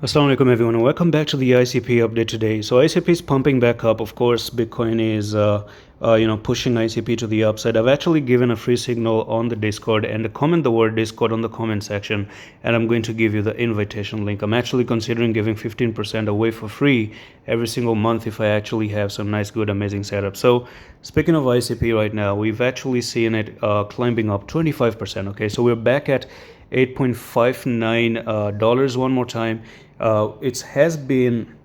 Assalamu alaikum everyone, and welcome back to the ICP update today. So ICP is pumping back up. Of course, Bitcoin is pushing ICP to the upside. I've actually given a free signal on the Discord, and comment the word Discord on the comment section, and I'm going to give you the invitation link. I'm actually considering giving 15% away for free every single month if I actually have some nice, good, amazing setup. So speaking of ICP right now, we've actually seen it climbing up 25%. Okay, so we're back at $8.59 one more time. It has been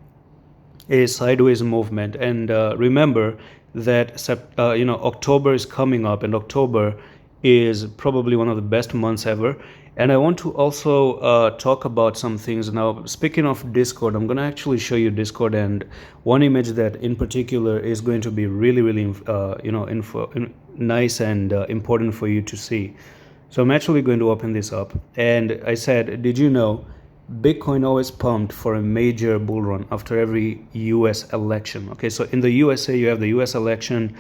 a sideways movement, and remember that October is coming up, and October is probably one of the best months ever. And I want to also talk about some things now. Speaking of Discord, I'm going to actually show you Discord, and one image that in particular is going to be really nice and important for you to see. So I'm actually going to open this up, and I said, did you know Bitcoin always pumped for a major bull run after every US election? Okay, so in the USA you have the US election,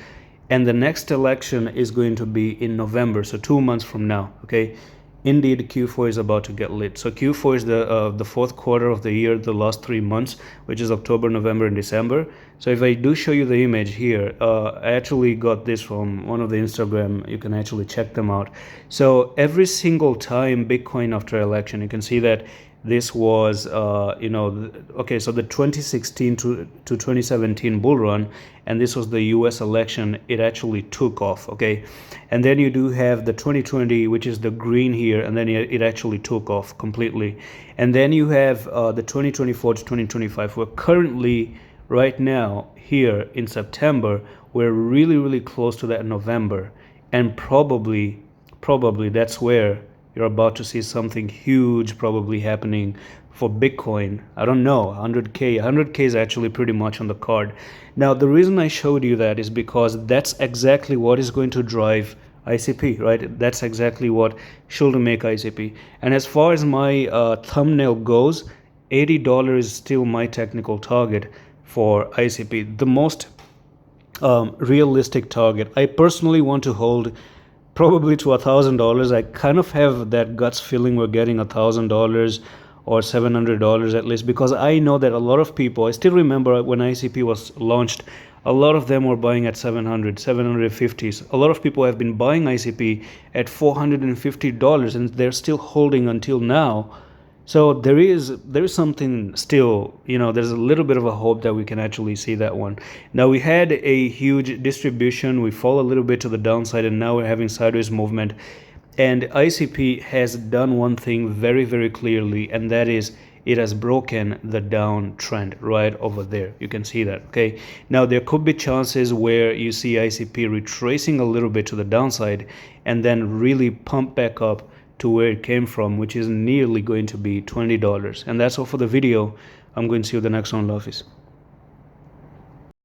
and the next election is going to be in November, so 2 months from now. Okay, indeed Q4 is about to get lit. So Q4 is the fourth quarter of the year, the last 3 months, which is October, November, and December. So if I do show you the image here, I actually got this from one of the Instagram. You can actually check them out. So every single time Bitcoin after election, you can see that this was okay, so the 2016 to 2017 bull run, and this was the US election. It actually took off. Okay, and then you do have the 2020, which is the green here, and then it actually took off completely. And then you have the 2024 to 2025. We're currently right now here in September. We're really close to that November, and probably that's where you're about to see something huge probably happening for Bitcoin. I don't know, 100K is actually pretty much on the card. Now, the reason I showed you that is because that's exactly what is going to drive ICP, right? That's exactly what should make ICP. And as far as my thumbnail goes, $80 is still my technical target for ICP, the most realistic target. I personally want to hold probably to $1,000. I kind of have that guts feeling we're getting $1,000 or $700 at least, because I know that a lot of people, I still remember when ICP was launched, a lot of them were buying at 700, 750s. A lot of people have been buying ICP at $450, and they're still holding until now. So there is something still, there's a little bit of a hope that we can actually see that one. Now, we had a huge distribution. We fall a little bit to the downside, and now we're having sideways movement. And ICP has done one thing very clearly, and that is it has broken the downtrend right over there. You can see that. Okay, now there could be chances where you see ICP retracing a little bit to the downside and then really pump back up to where it came from, which is nearly going to be $20. And that's all for the video. I'm going to see you the next one. Love is.